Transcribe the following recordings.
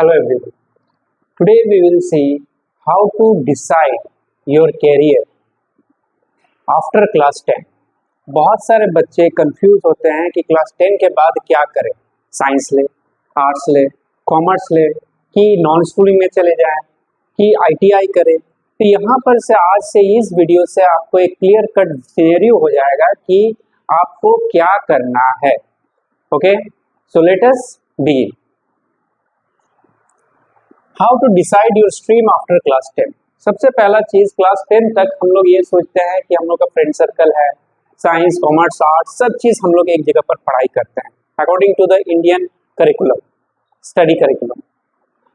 Hello everyone. Today we will see how to decide your career after class 10. बहुत सारे बच्चे confuse होते हैं कि क्लास 10 के बाद क्या करें, साइंस ले, आर्ट्स ले, कॉमर्स ले, कि नॉन स्कूलिंग में चले जाएं, कि आईटीआई करें। तो यहाँ पर से आज से इस वीडियो से आपको एक क्लियर कट सिनेरियो हो जाएगा कि आपको क्या करना है। Okay, so let us begin. How to decide your stream after class 10। सबसे पहला चीज, क्लास 10 तक हम लोग ये सोचते हैं कि हम लोग का फ्रेंड सर्कल है, साइंस, कॉमर्स, आर्ट्स, सब चीज हम लोग एक जगह पर पढ़ाई करते हैं according to the Indian curriculum, study curriculum.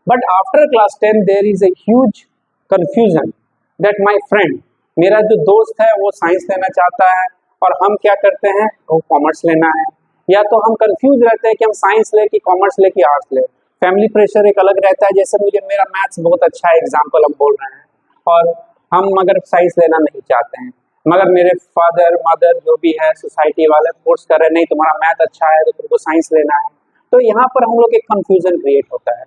But after class 10 there is a huge confusion that my friend, मेरा जो दोस्त है वो साइंस लेना चाहता है और हम क्या करते हैं, वो कॉमर्स लेना है, या तो हम कंफ्यूज रहते हैं कि हम साइंस ले कि कॉमर्स ले कि आर्ट्स ले। फैमिली प्रेशर एक अलग रहता है, जैसे मुझे मेरा मैथ्स बहुत अच्छा है एग्जाम्पल हम बोल रहे हैं, और हम मगर साइंस लेना नहीं चाहते हैं, मगर मेरे फादर मदर जो भी है सोसाइटी वाले फोर्स कर रहे हैं, नहीं तुम्हारा मैथ अच्छा है तो तुमको साइंस लेना है। तो यहाँ पर हम लोग एक कंफ्यूजन क्रिएट होता है।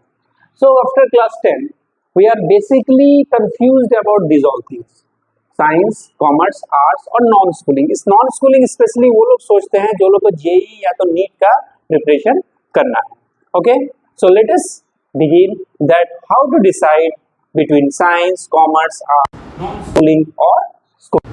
So after class 10 we are basically confused about this all things, science, commerce, arts और नॉन स्कूलिंग। इस नॉन स्कूलिंग स्पेशली वो लोग सोचते हैं जो लोग को जेईई या तो नीट का प्रिपरेशन करना है। Okay, so let us begin that how to decide between science, commerce, art, non-schooling or school.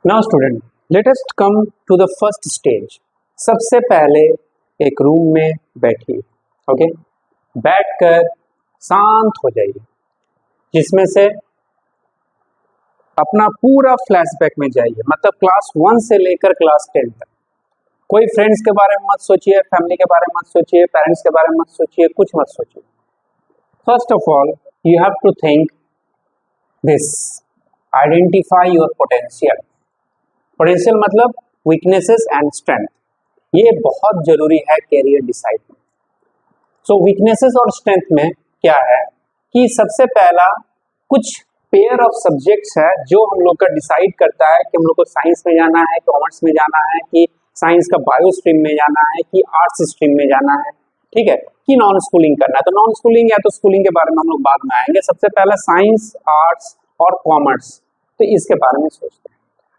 Now student, let us come to the first stage. सबसे पहले एक रूम में बैठिए, ओके, बैठकर शांत हो जाइए, जिसमें से अपना पूरा फ्लैशबैक में जाइए, मतलब क्लास 1 से लेकर क्लास 10 तक। कोई फ्रेंड्स के बारे में मत सोचिए, फैमिली के बारे में मत सोचिए, पेरेंट्स के बारे में मत सोचिए, कुछ मत सोचिए। First of all you have to think this, identify your potential. Potential मतलब वीकनेसेस एंड स्ट्रेंथ, ये बहुत जरूरी है कैरियर डिसाइड में। सो वीकनेसेस और स्ट्रेंथ में क्या है कि सबसे पहला कुछ पेयर ऑफ सब्जेक्ट्स है जो हम लोग का डिसाइड करता है कि हम लोग को साइंस में जाना है, कॉमर्स में जाना है, कि साइंस का बायो स्ट्रीम में जाना है, कि आर्ट्स स्ट्रीम में जाना है, ठीक है, कि नॉन स्कूलिंग करना है। तो नॉन स्कूलिंग या तो स्कूलिंग के बारे में हम लोग बाद में आएंगे। सबसे पहला साइंस, आर्ट्स और कॉमर्स, तो इसके बारे में सोचते हैं।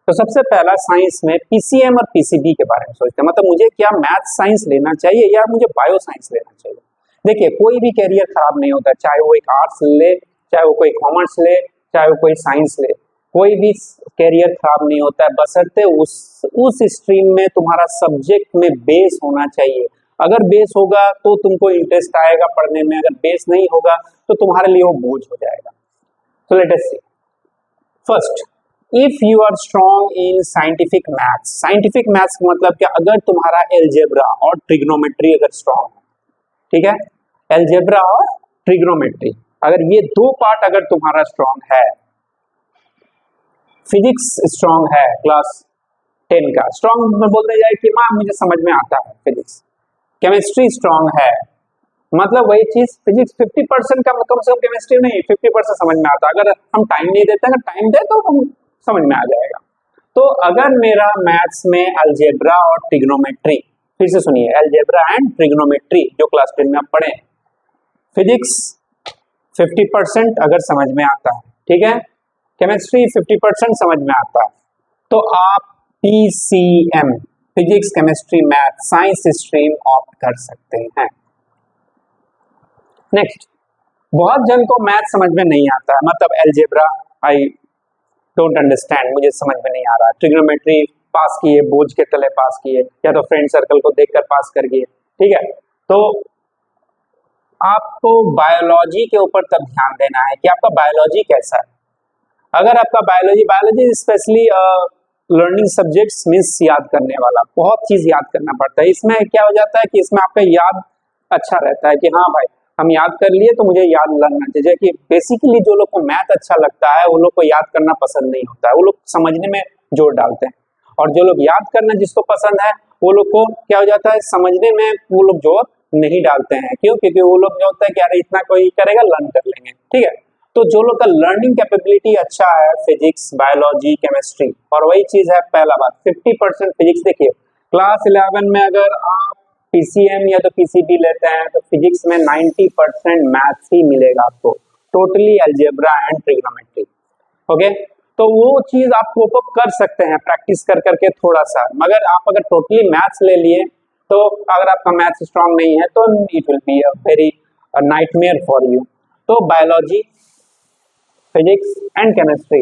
तो सबसे पहला साइंस में पीसीएम और पीसीबी के बारे में सोचते हैं, मतलब मुझे क्या मैथ साइंस लेना चाहिए या मुझे बायो साइंस लेना चाहिए। देखिए, कोई भी कैरियर खराब नहीं होता, चाहे वो एक आर्ट्स ले, चाहे वो कोई कॉमर्स ले, चाहे वो कोई साइंस ले, कोई भी कैरियर खराब नहीं होता है, बशर्ते उस स्ट्रीम में तुम्हारा सब्जेक्ट में बेस होना चाहिए। अगर बेस होगा तो तुमको इंटरेस्ट आएगा पढ़ने में, अगर बेस नहीं होगा तो तुम्हारे लिए वो बोझ हो जाएगा। तो let us see, first, if you are strong in scientific maths. Scientific maths का मतलब क्या, अगर तुम्हारा एलजेब्रा और ट्रिग्नोमेट्री अगर स्ट्रॉन्ग है, ठीक है, एलजेब्रा और ट्रिग्नोमेट्री, अगर ये दो पार्ट अगर तुम्हारा स्ट्रॉन्ग है, फिजिक्स स्ट्रॉन्ग है क्लास 10 का, स्ट्रॉन्ग में बोलते जाए कि माँ मुझे समझ में आता है फिजिक्स, केमिस्ट्री स्ट्रॉन्ग है, मतलब वही चीज फिजिक्स 50% का, कम से कम केमिस्ट्री नहीं 50% समझ में आता है। अगर हम टाइम नहीं देते, अगर टाइम दे तो हम समझ में आ जाएगा। तो अगर मेरा मैथ्स में अलजेब्रा और ट्रिग्नोमेट्री, फिर से सुनिए, अलजेब्रा एंड ट्रिग्नोमेट्री जो क्लास 10 में आप पढ़े, फिजिक्स 50% अगर समझ में आता है, ठीक है, केमिस्ट्री 50% समझ में आता है, तो आप PCM, physics chemistry math science stream opt कर सकते हैं। नेक्स्ट, बहुत जन को मैथ समझ में नहीं आता है, मतलब अलजेब्रा आई डोंट अंडरस्टैंड, मुझे समझ में नहीं आ रहा, ट्रिग्नोमेट्री पास किए, बोझ के तले पास किए, या तो फ्रेंड सर्कल को देखकर पास कर दिए, ठीक है। तो आपको बायोलॉजी के ऊपर तब ध्यान देना है कि आपका बायोलॉजी कैसा है। अगर आपका biology specially learning subjects means याद करने वाला, बहुत चीज याद करना पड़ता है। इसमें क्या हो जाता है कि इसमें आपका याद अच्छा रहता है कि हाँ भाई हम याद कर लिए तो मुझे याद लगना चाहिए। कि बेसिकली जो लोग को मैथ अच्छा लगता है वो लोग को याद करना पसंद नहीं होता है, वो लोग समझने में जोर डालते हैं, और जो लोग याद करना जिसको पसंद है वो लोग को क्या हो जाता है, समझने में वो लोग जोर नहीं डालते हैं। क्यों? क्योंकि वो लोग क्या होता है कि अरे इतना कोई करेगा, लर्न कर लेंगे, ठीक है। तो जो लोग का लर्निंग कैपेबिलिटी अच्छा है, फिजिक्स, बायोलॉजी, केमिस्ट्री, और वही चीज है पहला बात 50% फिजिक्स। देखिए क्लास 11 में अगर आप पीसीएम या तो पीसीबी लेते हैं तो फिजिक्स में 90% मैथ्स ही मिलेगा आपको, totally algebra and trigonometry. Okay, तो वो चीज आप कोप अप कर सकते हैं प्रैक्टिस कर करके थोड़ा सा, मगर आप अगर टोटली मैथ्स ले लिए तो अगर आपका मैथ्स स्ट्रांग नहीं है तो it will be a very nightmare for you. तो बायोलॉजी, फिजिक्स एंड केमिस्ट्री,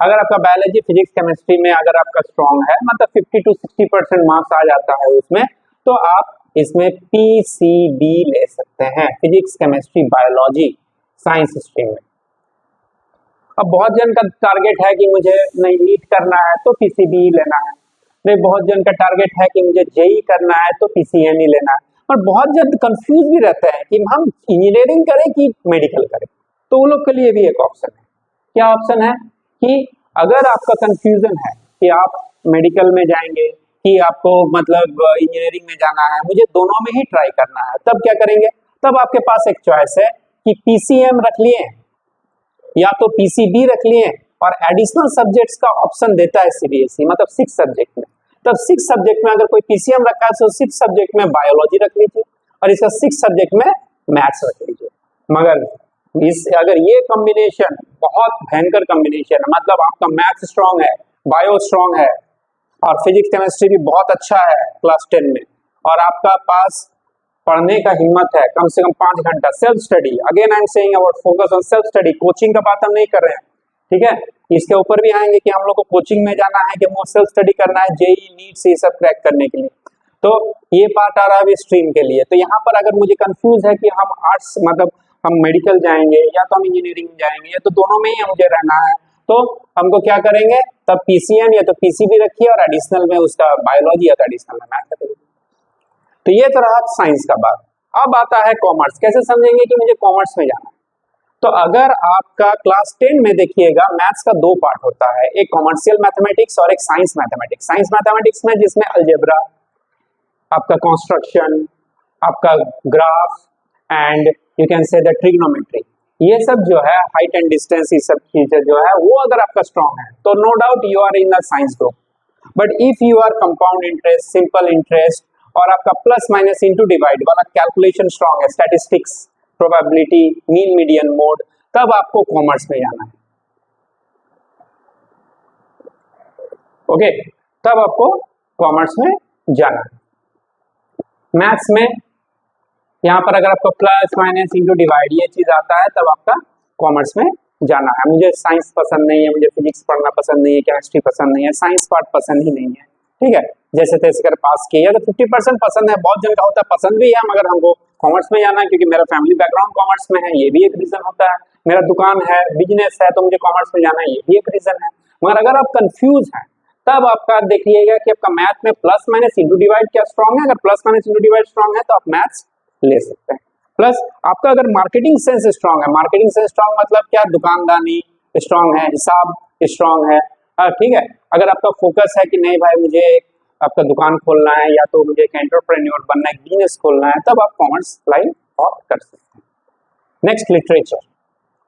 अगर आपका बायोलॉजी, फिजिक्स, केमिस्ट्री में अगर आपका स्ट्रांग है, मतलब 50 to 60% मार्क्स आ जाता है उसमें, तो आप इसमें पीसीबी ले सकते हैं, physics, chemistry, biology, science stream में। अब बहुत जन का टारगेट है कि मुझे नहीं नीट करना है तो पीसीबी लेना है, नहीं बहुत जन का टारगेट है कि मुझे जेई करना है तो पीसीएम ही लेना है, और बहुत जन कंफ्यूज भी रहते हैं कि हम इंजीनियरिंग करें कि मेडिकल करें। तो वो लोग के लिए भी एक ऑप्शन है। क्या ऑप्शन है कि अगर आपका कंफ्यूजन है कि आप मेडिकल में जाएंगे कि आपको मतलब इंजीनियरिंग में जाना है, मुझे दोनों में ही ट्राई करना है, तब क्या करेंगे? तब आपके पास एक चॉइस है कि पीसीएम रख लिए या तो पीसीबी रख लिए, और एडिशनल सब्जेक्ट्स का ऑप्शन देता है सीबीएसई, मतलब 6 सब्जेक्ट में। तब 6 सब्जेक्ट में अगर कोई पीसीएम रखा है तो 6 सब्जेक्ट में बायोलॉजी रख लीजिए और इसका 6 सब्जेक्ट में मैथ्स रख लीजिए। मगर अगर ये कॉम्बिनेशन बहुत भयंकर कॉम्बिनेशन है, मतलब आपका मैथ्स स्ट्रांग है, बायो स्ट्रांग है और फिजिक्स केमिस्ट्री भी बहुत अच्छा है क्लास 10 में, और आपका पास पढ़ने का हिम्मत है कम से कम 5 घंटा self study, again I am saying about focus on self study, coaching का बात हम नहीं कर रहे हैं, ठीक है? इसके ऊपर भी आएंगे कि हम लोग को कोचिंग में जाना है कि वो सेल्फ स्टडी करना है जेई नीट से सब क्रैक करने के लिए। तो ये पार्ट आ रहा है स्ट्रीम के लिए। तो यहाँ पर अगर मुझे कंफ्यूज है कि हम आर्ट्स मतलब हम मेडिकल जाएंगे या तो हम इंजीनियरिंग जाएंगे या तो दोनों में ही मुझे रहना है, तो हमको क्या करेंगे? तब पीसीएम या तो पीसीबी रखिए और एडिशनल में उसका बायोलॉजी या तो एडिशनल में मैथ रखिए। तो ये तो रहा साइंस का बात। अब आता है कॉमर्स। कैसे समझेंगे कि मुझे कॉमर्स में जाना है? तो अगर आपका क्लास 10 में देखिएगा मैथ्स का 2 पार्ट होता है, एक कॉमर्शियल मैथमेटिक्स और एक साइंस मैथमेटिक्स। साइंस मैथमेटिक्स में जिसमें अलजेब्रा, आपका कंस्ट्रक्शन, आपका graph and you can say the trigonometry, ये सब जो है हाइट एंड डिस्टेंस, ये सब चीजें जो है वो अगर आपका स्ट्रांग है तो no doubt you are in the science group. But if you are compound interest, simple interest और आपका प्लस माइनस इंटू डिवाइड वाला कैलकुलेशन स्ट्रांग है, statistics, probability, mean median mode, तब आपको कॉमर्स में जाना है। ओके, तब आपको कॉमर्स में जाना है। मैथ्स में यहाँ पर अगर आपको प्लस माइनस इंटू डिवाइड ये चीज आता है तब आपका कॉमर्स में जाना है। मुझे साइंस पसंद नहीं है, मुझे फिजिक्स पढ़ना पसंद नहीं है, केमिस्ट्री पसंद नहीं है, साइंस पार्ट पसंद ही नहीं है, ठीक है, जैसे तैसे कर पास किया तो 50% पसंद है। बहुत जन का होता है पसंद भी है मगर हमको कॉमर्स में जाना है क्योंकि मेरा फैमिली बैकग्राउंड कॉमर्स में है, ये भी एक रीजन होता है। मेरा दुकान है, बिजनेस है, तो मुझे कॉमर्स में जाना है, ये भी एक रीजन है। मगर अगर आप कंफ्यूज हैं तब आपका देखिएगा कि आपका मैथ में प्लस माइनस इंटू डिवाइड क्या स्ट्रांग है। अगर plus minus into divide strong है तो आप मैथ्स ले सकते हैं। प्लस आपका अगर मार्केटिंग सेंस स्ट्रांग है, मार्केटिंग सेंस स्ट्रांग मतलब क्या, दुकानदारी स्ट्रांग है, हिसाब स्ट्रांग है, ठीक है। अगर आपका फोकस है कि नहीं भाई मुझे आपका दुकान खोलना है या तो मुझे एक एंटरप्रेन्योर बनना है, बिजनेस खोलना है, तब आप कॉमर्स लाइन ऑप्ट कर सकते हैं। Next literature.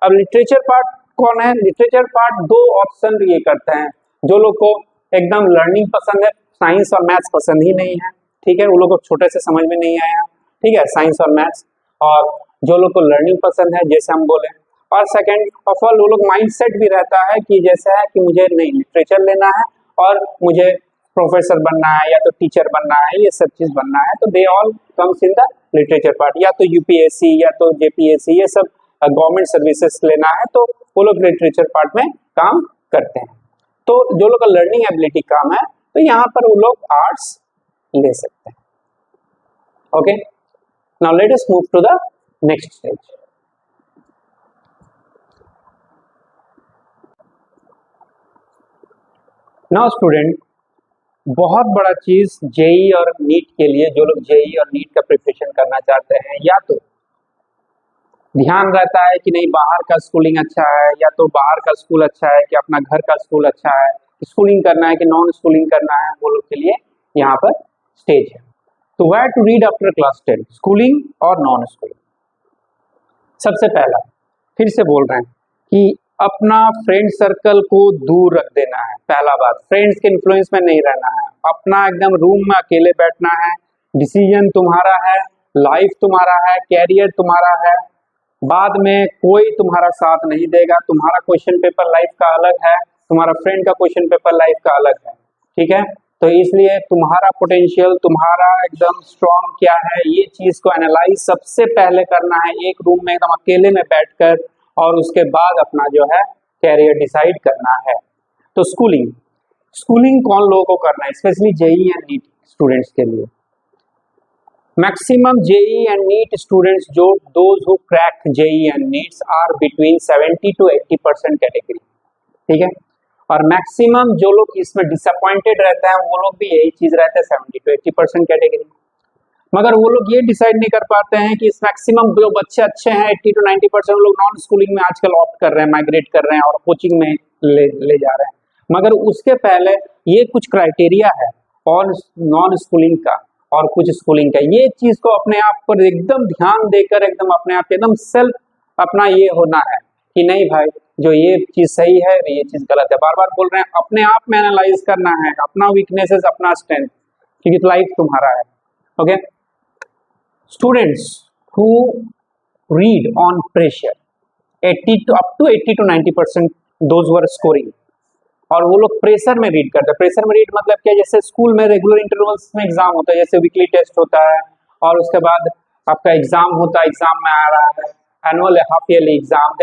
अब लिटरेचर पार्ट कौन है? लिटरेचर पार्ट 2 ऑप्शन ये करते हैं। जो लोग को एकदम लर्निंग पसंद है, साइंस और मैथ्स पसंद ही नहीं है, ठीक है, वो लोग को छोटे से समझ में नहीं आया, ठीक है, साइंस और मैथ्स। और जो लोग को लर्निंग पसंद है जैसे हम बोले, और सेकंड ऑफ ऑल वो लोग माइंडसेट भी रहता है कि जैसा है कि मुझे नहीं लिटरेचर लेना है और मुझे प्रोफेसर बनना है या तो टीचर बनना है, ये सब चीज बनना है, तो they all comes in the literature part. या तो यूपीएससी या तो जेपीएससी ये सब गवर्नमेंट सर्विसेज लेना है तो वो लोग लिटरेचर पार्ट में काम करते हैं। तो जो लोग का लर्निंग एबिलिटी काम है तो यहाँ पर वो लोग आर्ट्स ले सकते हैं। Okay, now let us move to the next stage. Now student, बहुत बड़ा चीज जेई और नीट के लिए, जो लोग जेई और नीट का प्रिपरेशन करना चाहते हैं, या तो ध्यान रहता है कि नहीं बाहर का स्कूलिंग अच्छा है या तो बाहर का स्कूल अच्छा है कि अपना घर का स्कूल अच्छा है, स्कूलिंग करना है कि नॉन स्कूलिंग करना है, वो लोग के लिए यहाँ पर स्टेज है। तो where to read after class 10, schooling और नॉन स्कूलिंग। सबसे पहला फिर से बोल रहे हैं, कि अपना फ्रेंड सर्कल को दूर रख देना है। पहला बात, फ्रेंड्स के इन्फ्लुएंस में नहीं रहना है, अपना एकदम रूम में अकेले बैठना है, डिसीजन तुम्हारा है, लाइफ तुम्हारा है, कैरियर तुम्हारा है, बाद में कोई तुम्हारा साथ नहीं देगा। तुम्हारा क्वेश्चन पेपर लाइफ का अलग है, तुम्हारा फ्रेंड का क्वेश्चन पेपर लाइफ का अलग है, ठीक है। तो इसलिए तुम्हारा पोटेंशियल, तुम्हारा एकदम स्ट्रॉन्ग क्या है, ये चीज को एनालाइज सबसे पहले करना है, एक रूम में एकदम अकेले में बैठकर, और उसके बाद अपना जो है कैरियर डिसाइड करना है। तो स्कूलिंग स्कूलिंग कौन लोगों को करना है, specially JEE and NEET students के लिए। Maximum JEE and NEET students, जो those who crack JEE and NEETs are between 70 to 80% category, ठीक है। और मैक्सिमम जो लोग इसमें डिसअपॉइंटेड रहते हैं वो लोग भी यही चीज रहते हैं, 70 to 80% कैटेगरी। मगर वो लोग ये डिसाइड नहीं कर पाते हैं कि इस मैक्सिमम जो बच्चे अच्छे हैं 80 to 90% लोग नॉन स्कूलिंग में आजकल ऑप्ट कर रहे हैं, माइग्रेट कर रहे हैं और कोचिंग में ले जा रहे हैं। मगर उसके पहले ये कुछ क्राइटेरिया है और नॉन स्कूलिंग का और कुछ स्कूलिंग का, ये चीज को अपने आप पर एकदम ध्यान देकर एकदम अपने आप एकदम सेल्फ अपना ये होना है कि नहीं भाई, जो ये चीज सही है ये चीज गलत है। बार बार बोल रहे हैं, अपने आप में एनालाइज करना है, अपना वीकनेसेस अपना स्ट्रेंथ, क्योंकि लाइफ तुम्हारा है। Okay, students who read on pressure 80 to 90% those were scoring, और वो लोग प्रेशर में रीड करते हैं। प्रेशर में रीड मतलब क्या, जैसे स्कूल में रेगुलर इंटरवल्स में एग्जाम होता है, जैसे वीकली टेस्ट होता है और उसके बाद आपका एग्जाम होता है, एग्जाम में आ रहा है annual half yearly exam,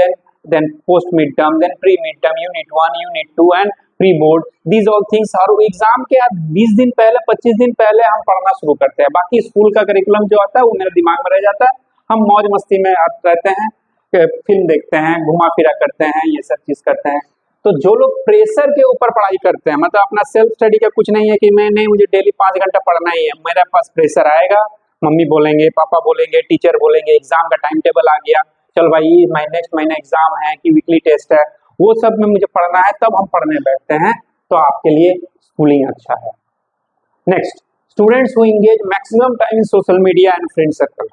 then post mid term, then pre mid term, unit 1, unit 2 and pre board, these all things. और एग्जाम के 20 दिन पहले 25 दिन पहले हम पढ़ना शुरू करते हैं। बाकी स्कूल का करिकुलम जो आता है वो मेरे दिमाग में रह जाता है, हम मौज मस्ती में रहते हैं, फिल्म देखते हैं, घुमा फिरा करते हैं, ये सब चीज करते हैं। तो जो लोग प्रेशर के ऊपर पढ़ाई करते हैं, मतलब अपना सेल्फ स्टडी का कुछ नहीं है कि मैं नहीं, मुझे डेली 5 घंटा पढ़ना ही है, मेरे पास प्रेशर आएगा, मम्मी बोलेंगे, पापा बोलेंगे, टीचर बोलेंगे, एग्जाम का टाइम टेबल आ गया, चल भाई नेक्स्ट महीने एग्जाम है कि वीकली टेस्ट है, वो सब में मुझे पढ़ना है, तब हम पढ़ने बैठते हैं, तो आपके लिए स्कूलिंग अच्छा है। Next, students who engage maximum time in social media and friend circle,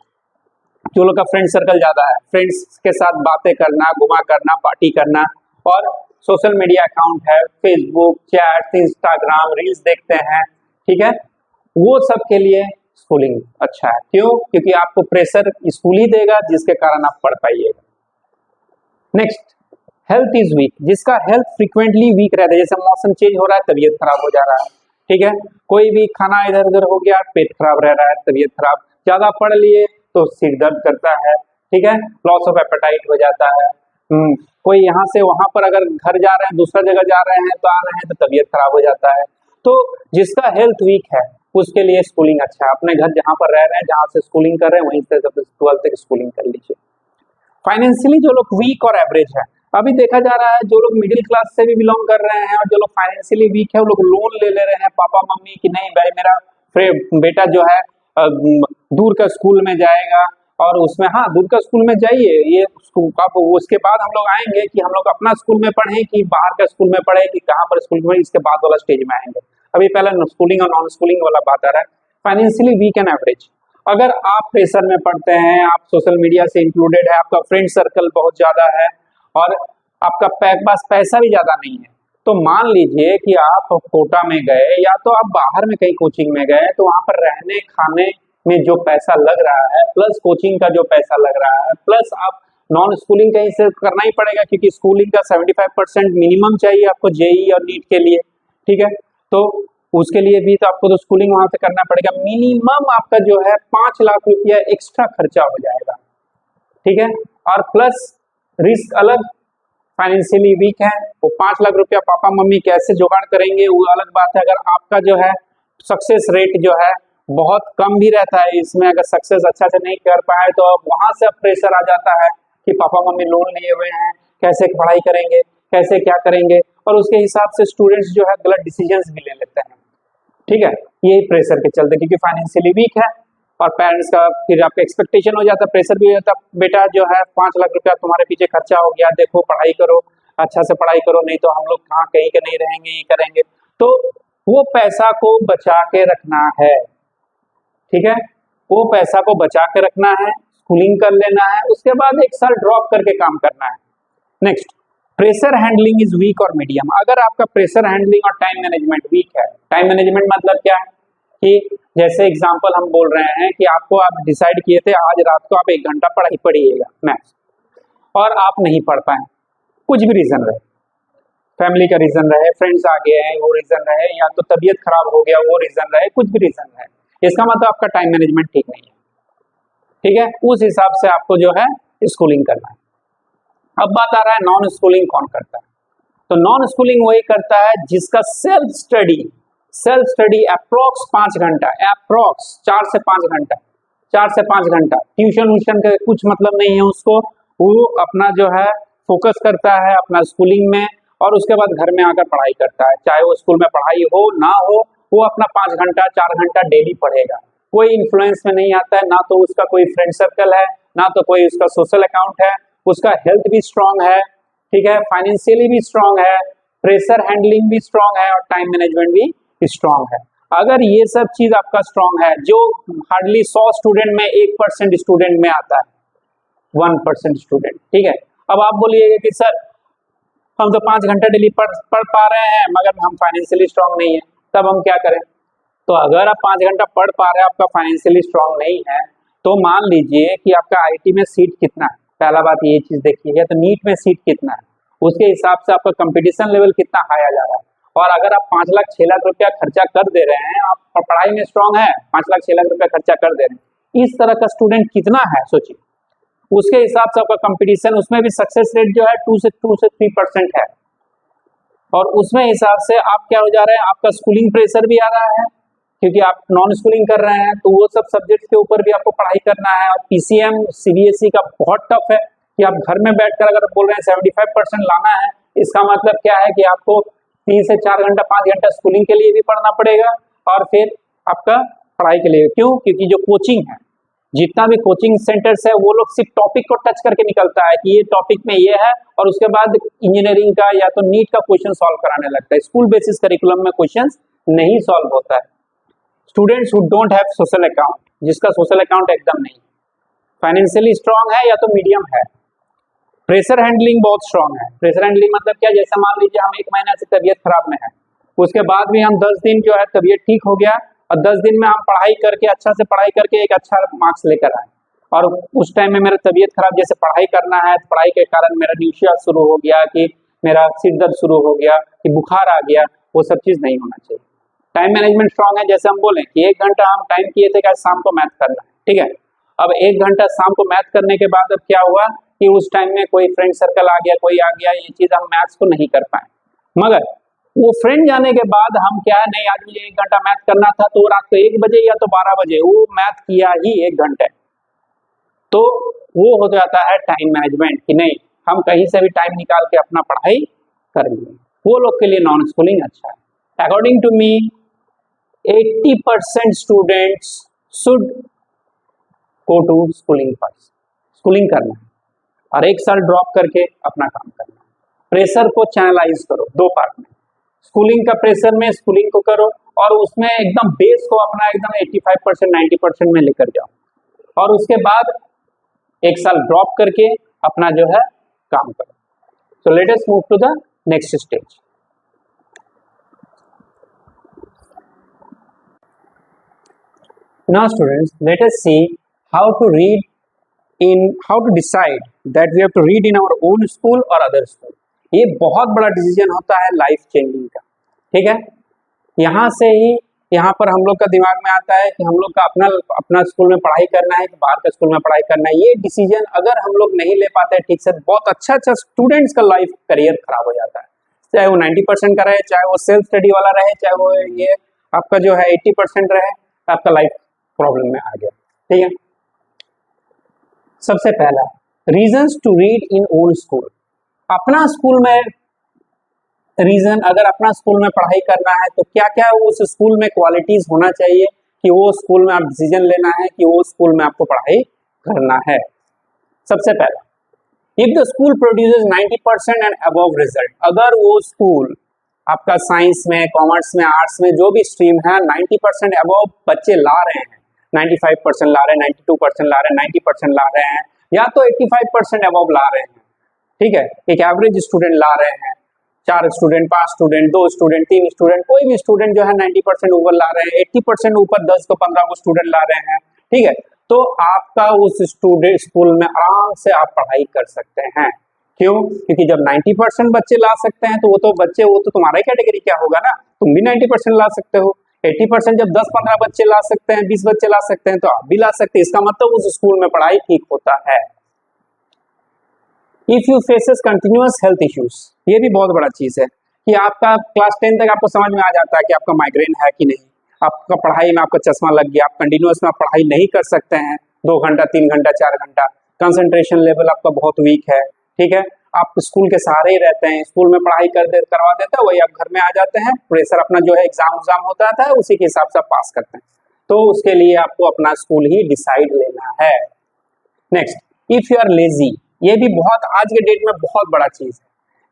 जो लोग का फ्रेंड सर्कल ज्यादा है, फ्रेंड्स के साथ बातें करना, घुमा करना, पार्टी करना, और सोशल मीडिया अकाउंट है, फेसबुक, चैट, इंस्टाग्राम, रील्स देखते हैं, ठीक है, वो सब के लिए स्कूलिंग अच्छा है। क्यों? क्योंकि आपको प्रेशर स्कूल ही देगा जिसके कारण आप पढ़ पाइएगा। नेक्स्ट, हेल्थ इज वीक, जिसका हेल्थ फ्रीक्वेंटली वीक रहता है, जैसे मौसम चेंज हो रहा है तबीयत खराब हो जा रहा है, ठीक है, कोई भी खाना इधर उधर हो गया, पेट खराब रह रहा है, तबीयत खराब, ज्यादा पढ़ लिए तो सिर दर्द करता है, ठीक है, लॉस ऑफ एपेटाइट हो जाता है, कोई यहाँ से वहां पर अगर घर जा रहे हैं, दूसरा जगह जा रहे हैं तो आ रहे हैं तो तबीयत खराब हो जाता है। तो जिसका हेल्थ वीक है उसके लिए स्कूलिंग अच्छा है। अपने घर जहाँ पर रह रहे हैं, जहाँ से स्कूलिंग कर रहे हैं, वहीं से 12th तक स्कूलिंग कर लीजिए। फाइनेंशियली जो लोग वीक और एवरेज है, अभी देखा जा रहा है जो लोग मिडिल क्लास से भी बिलोंग कर रहे हैं और जो लोग फाइनेंशियली वीक है वो लोग लोन ले रहे हैं पापा मम्मी की, नहीं भाई मेरा बेटा जो है दूर का स्कूल में जाएगा, और उसमें हाँ दूर का स्कूल में जाइए, ये उसके बाद हम लोग आएंगे कि हम लोग अपना स्कूल में पढ़े कि बाहर का स्कूल में पढ़े कि कहाँ पर स्कूल में, इसके बाद वाला स्टेज में आएंगे। अभी पहले स्कूलिंग और नॉन स्कूलिंग वाला बात आ रहा है। फाइनेंशियली वीक एंड एवरेज, अगर आप प्रेशर में पढ़ते हैं, आप सोशल मीडिया से इंक्लूडेड है, आपका फ्रेंड सर्कल बहुत ज्यादा है और आपका पास पैसा भी ज्यादा नहीं है, तो मान लीजिए कि आप कोटा में गए या तो आप बाहर में कहीं कोचिंग में गए, तो वहां पर रहने खाने में जो पैसा लग रहा है प्लस कोचिंग का जो पैसा लग रहा है प्लस आप नॉन स्कूलिंग कहीं से करना ही पड़ेगा, क्योंकि स्कूलिंग का 75% मिनिमम चाहिए आपको जेई और नीट के लिए, ठीक है, तो उसके लिए भी तो आपको तो स्कूलिंग वहां से करना पड़ेगा। मिनिमम आपका जो है 5 लाख रुपया एक्स्ट्रा खर्चा हो जाएगा, ठीक है, और प्लस रिस्क अलग, फाइनेंशियली वीक है, वो 5 लाख रुपया पापा मम्मी कैसे जुगाड़ करेंगे वो अलग बात है। अगर आपका जो है सक्सेस रेट जो है बहुत कम भी रहता है, इसमें अगर सक्सेस अच्छा से नहीं कर पाए तो अब वहां से प्रेशर आ जाता है कि पापा मम्मी लोन लिए हुए हैं, कैसे पढ़ाई करेंगे, कैसे क्या करेंगे, और उसके हिसाब से स्टूडेंट्स जो है गलत डिसीजंस भी ले लेते हैं, ठीक है, यही प्रेशर के चलते, क्योंकि फाइनेंशियली वीक है और पेरेंट्स का फिर आपका एक्सपेक्टेशन हो जाता है, प्रेशर भी हो जाता है, बेटा जो है 5 लाख रुपया तुम्हारे पीछे खर्चा हो गया, देखो पढ़ाई करो, अच्छा से पढ़ाई करो, नहीं तो हम लोग कहाँ कहीं के नहीं रहेंगे, ये करेंगे। तो वो पैसा को बचा के रखना है, ठीक है, वो पैसा को बचा के रखना है, स्कूलिंग कर लेना है, उसके बाद 1 साल ड्रॉप करके काम करना है। Next, pressure handling is weak और मीडियम। अगर आपका प्रेशर हैंडलिंग और टाइम मैनेजमेंट वीक है, टाइम मैनेजमेंट मतलब क्या है कि जैसे एग्जांपल हम बोल रहे हैं कि आपको आप डिसाइड किए थे आज रात को आप 1 घंटा पढ़िएगा मैथ्स, और आप नहीं पढ़ पाए, कुछ भी रीजन रहे, फैमिली का रीजन रहे, फ्रेंड्स आ गए हैं वो रीजन रहे, या तो तबीयत खराब हो गया वो रीजन रहे, कुछ भी रीजन रहे, इसका मतलब आपका टाइम मैनेजमेंट ठीक नहीं है। ठीक है, उस हिसाब से आपको जो है स्कूलिंग करना है। अब बात आ रहा है नॉन स्कूलिंग कौन करता है। तो नॉन स्कूलिंग वही करता है जिसका सेल्फ स्टडी अप्रोक्स 5 घंटा, अप्रोक्स 4 से 5 घंटा, 4 से 5 घंटा, ट्यूशन व्यूशन का कुछ मतलब नहीं है उसको, वो अपना जो है फोकस करता है अपना स्कूलिंग में, और उसके बाद घर में आकर पढ़ाई करता है, चाहे वो स्कूल में पढ़ाई हो ना हो, वो अपना 5 घंटा 4 घंटा डेली पढ़ेगा। कोई इन्फ्लुएंस में नहीं आता है, ना तो उसका कोई फ्रेंड सर्कल है, ना तो कोई उसका सोशल अकाउंट है, उसका हेल्थ भी स्ट्रांग है, ठीक है, फाइनेंशियली भी स्ट्रांग है, प्रेशर हैंडलिंग भी स्ट्रांग है, और टाइम मैनेजमेंट भी स्ट्रांग है। अगर ये सब चीज आपका स्ट्रांग है, जो हार्डली 100 स्टूडेंट में 1% स्टूडेंट में आता है, 1% स्टूडेंट, ठीक है। अब आप बोलिएगा कि सर हम तो 5 घंटा डेली पढ़ पा रहे हैं मगर हम फाइनेंशियली स्ट्रांग नहीं है, तब हम क्या करें। तो अगर आप 5 घंटा पढ़ पा रहे हैं, आपका फाइनेंशियली स्ट्रांग नहीं है, तो मान लीजिए कि आपका आईटी में सीट कितना है, पहला बात ये चीज देखिएगा। तो नीट में सीट कितना है, उसके हिसाब से आपका कंपटीशन लेवल कितना हाई आ जा रहा है। और अगर आप 5 लाख 6 लाख रुपया खर्चा कर दे रहे हैं, आप पढ़ाई में स्ट्रांग है, 5 लाख 6 लाख रुपया खर्चा कर दे रहे हैं, इस तरह का स्टूडेंट कितना है सोचिए, उसके हिसाब से आपका कंपटीशन, उसमें भी सक्सेस रेट जो है 2 से 3% है, और उसमें हिसाब से आप क्या हो जा रहे हैं, आपका स्कूलिंग प्रेशर भी आ रहा है क्योंकि आप नॉन स्कूलिंग कर रहे हैं, तो वो सब सब्जेक्ट के ऊपर भी आपको पढ़ाई करना है। और पीसीएम सीबीएसई का बहुत टफ है कि आप घर में बैठकर अगर बोल रहे हैं 75% लाना है, इसका मतलब क्या है कि आपको 3 से 4 घंटा 5 घंटा स्कूलिंग के लिए भी पढ़ना पड़ेगा, और फिर आपका पढ़ाई के लिए। क्यों? क्योंकि जो कोचिंग है, जितना भी कोचिंग सेंटर्स है, वो लोग सिर्फ टॉपिक को टच करके निकलता है कि ये टॉपिक में ये है, और उसके बाद इंजीनियरिंग का या तो नीट का क्वेश्चन सॉल्व कराने लगता है। स्कूल बेसिस करिकुलम में क्वेश्चन नहीं सॉल्व होता है। Students who don't have social account, जिसका सोशल अकाउंट एकदम नहीं, फाइनेंशियली स्ट्रांग है या तो मीडियम है, प्रेशर हैंडलिंग बहुत स्ट्रांग है। प्रेशर हैंडलिंग मतलब क्या, जैसे मान लीजिए हम 1 महीना से तबीयत खराब में है, उसके बाद भी हम 10 दिन जो है तबीयत ठीक हो गया, और 10 दिन में हम पढ़ाई करके अच्छा से पढ़ाई करके एक अच्छा मार्क्स लेकर आए, और उस टाइम में मेरा तबीयत खराब, जैसे पढ़ाई करना है, पढ़ाई के कारण मेरा न्यूशिया शुरू हो गया, कि मेरा सिर दर्द शुरू हो गया, कि बुखार आ गया, वो सब चीज नहीं होना चाहिए। टाइम मैनेजमेंट स्ट्रांग है, जैसे हम बोले कि 1 घंटा हम टाइम किए थे कि आज शाम को मैथ करना है, ठीक है। अब 1 घंटा शाम को मैथ करने के बाद अब क्या हुआ कि उस टाइम में कोई फ्रेंड सर्कल आ गया, कोई आ गया, ये चीज हम मैथ्स को नहीं कर पाए, मगर वो फ्रेंड जाने के बाद हम क्या है, नहीं आज मुझे 1 घंटा मैथ करना था, तो रात को 1 बजे या तो 12 बजे वो मैथ किया ही 1 घंटे, तो वो हो जाता है टाइम मैनेजमेंट, कि नहीं हम कहीं से भी टाइम निकाल के अपना पढ़ाई कर लिए। वो लोग के लिए नॉन स्कूलिंग अच्छा है। According to me 80% students should go to schooling first, schooling करना है, और 1 साल ड्रॉप करके अपना काम करना है। प्रेशर को चैनलाइज करो 2 पार्ट में, स्कूलिंग का प्रेशर में स्कूलिंग को करो, और उसमें एकदम बेस को अपना एकदम 85% 90% में लेकर जाओ, और उसके बाद 1 साल ड्रॉप करके अपना जो है काम करो। So let us move to the next stage. Now students, let us see how to decide that we have to read in our own school or other school. ये बहुत बड़ा डिसीजन होता है लाइफ चेंजिंग का, ठीक है। यहाँ से ही यहाँ पर हम लोग का दिमाग में आता है कि हम लोग का अपना स्कूल में पढ़ाई करना है कि बाहर के स्कूल में पढ़ाई करना है। ये डिसीजन अगर हम लोग नहीं ले पाते ठीक से, बहुत अच्छा स्टूडेंट्स का लाइफ करियर खराब हो जाता है, चाहे वो 90% का रहे, चाहे वो सेल्फ स्टडी वाला रहे, चाहे वो ये आपका जो है 80% रहे, आपका लाइफ प्रॉब्लम में आ गया, ठीक है। सबसे पहला reasons to read in own school. अपना स्कूल में रीजन, अगर अपना स्कूल में पढ़ाई करना है तो क्या क्या उस स्कूल में क्वालिटीज होना चाहिए कि वो स्कूल में आप डिसीजन लेना है कि वो स्कूल में आपको पढ़ाई करना है। सबसे पहला, if the school produces 90% and above result, अगर वो स्कूल आपका साइंस में, कॉमर्स में, आर्ट्स में जो भी स्ट्रीम है 90% अबव बच्चे ला रहे हैं, 95% ला रहे हैं, 92% ला रहे हैं, 90% ला रहे हैं, या तो 85% अबव ला रहे हैं, ठीक है, एक एवरेज स्टूडेंट ला रहे हैं, 4 स्टूडेंट, 5 स्टूडेंट, 2 स्टूडेंट, 3 स्टूडेंट, कोई भी स्टूडेंट जो है 90% ऊपर ला रहे हैं, 80% ऊपर 10 को 15 को स्टूडेंट ला रहे हैं, ठीक है, तो आपका उस स्टूडेंट स्कूल में आराम से आप पढ़ाई कर सकते हैं। क्यों? क्योंकि जब 90% बच्चे ला सकते हैं तो वो तो तुम्हारा कैटेगरी क्या होगा ना, तुम भी 90% ला सकते हो। 80% जब 10-15 बच्चे ला सकते हैं, 20 बच्चे ला सकते हैं, तो आप भी ला सकते हैं। इसका मतलब उस स्कूल में पढ़ाई ठीक होता है। If you faces continuous health issues, ये भी बहुत बड़ा चीज है कि आपका क्लास 10 तक आपको समझ में आ जाता है कि आपका माइग्रेन है कि नहीं, आपका पढ़ाई में आपका चश्मा लग गया, आप कंटिन्यूअस में आप पढ़ाई नहीं कर सकते हैं 2 घंटा, 3 घंटा, 4 घंटा, कंसंट्रेशन लेवल आपका बहुत वीक है, ठीक है, आप स्कूल के सहारे ही रहते हैं, स्कूल में पढ़ाई करवा देता है, वही आप घर में आ जाते हैं, प्रेशर अपना जो है एग्जाम होता है उसी के हिसाब से आप पास करते हैं, तो उसके लिए आपको अपना स्कूल ही डिसाइड लेना है। Next, if you are lazy, ये भी बहुत आज के डेट में बहुत बड़ा चीज है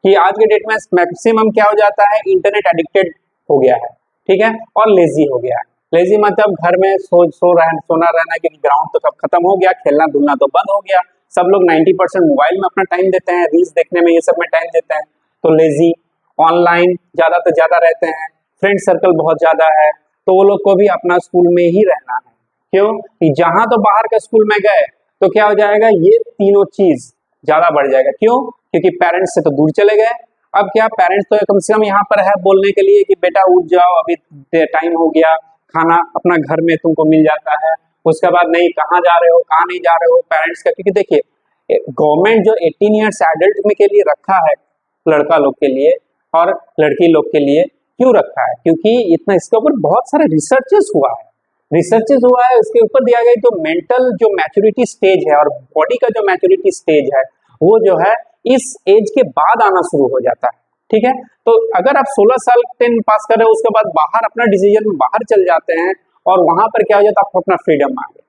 कि आज के डेट में मैक्सिमम क्या हो जाता है, इंटरनेट एडिक्टेड हो गया है, ठीक है, और लेजी हो गया है। लेजी मतलब घर में सोना रहना, क्योंकि ग्राउंड तो कब खत्म हो गया, खेलना धूलना तो बंद हो गया, सब लोग 90% मोबाइल में अपना टाइम देते हैं, रील्स देखने में, ये सब में टाइम देते हैं, तो लेजी, ऑनलाइन ज्यादा से ज्यादा रहते हैं, फ्रेंड सर्कल बहुत ज्यादा है, तो वो लोग को भी अपना स्कूल में ही रहना है। क्यों? कि जहां तो बाहर के स्कूल में गए तो क्या हो जाएगा, ये तीनों चीज ज्यादा बढ़ जाएगा। क्यों? क्योंकि पेरेंट्स से तो दूर चले गए, अब क्या पेरेंट्स तो कम से कम यहाँ पर है बोलने के लिए कि बेटा उठ जाओ, अभी टाइम हो गया, खाना अपना घर में तुमको मिल जाता है, उसके बाद नहीं कहाँ जा रहे हो, कहाँ नहीं जा रहे हो, पेरेंट्स का, क्योंकि देखिए गवर्नमेंट जो 18 ईयर्स एडल्ट में के लिए रखा है, लड़का लोग के लिए और लड़की लोग के लिए क्यों रखा है, क्योंकि इतना इसके ऊपर बहुत सारा रिसर्चेस हुआ है, उसके ऊपर दिया गया जो मेंटल जो मैच्योरिटी स्टेज है और बॉडी का जो मैच्योरिटी स्टेज है वो जो है इस एज के बाद आना शुरू हो जाता है, ठीक है। तो अगर आप 16 साल 10 पास कर रहे हो, उसके बाद बाहर अपना डिसीजन में बाहर चल जाते हैं और वहां पर क्या हो जाता है, आपको अपना फ्रीडम में आ गया,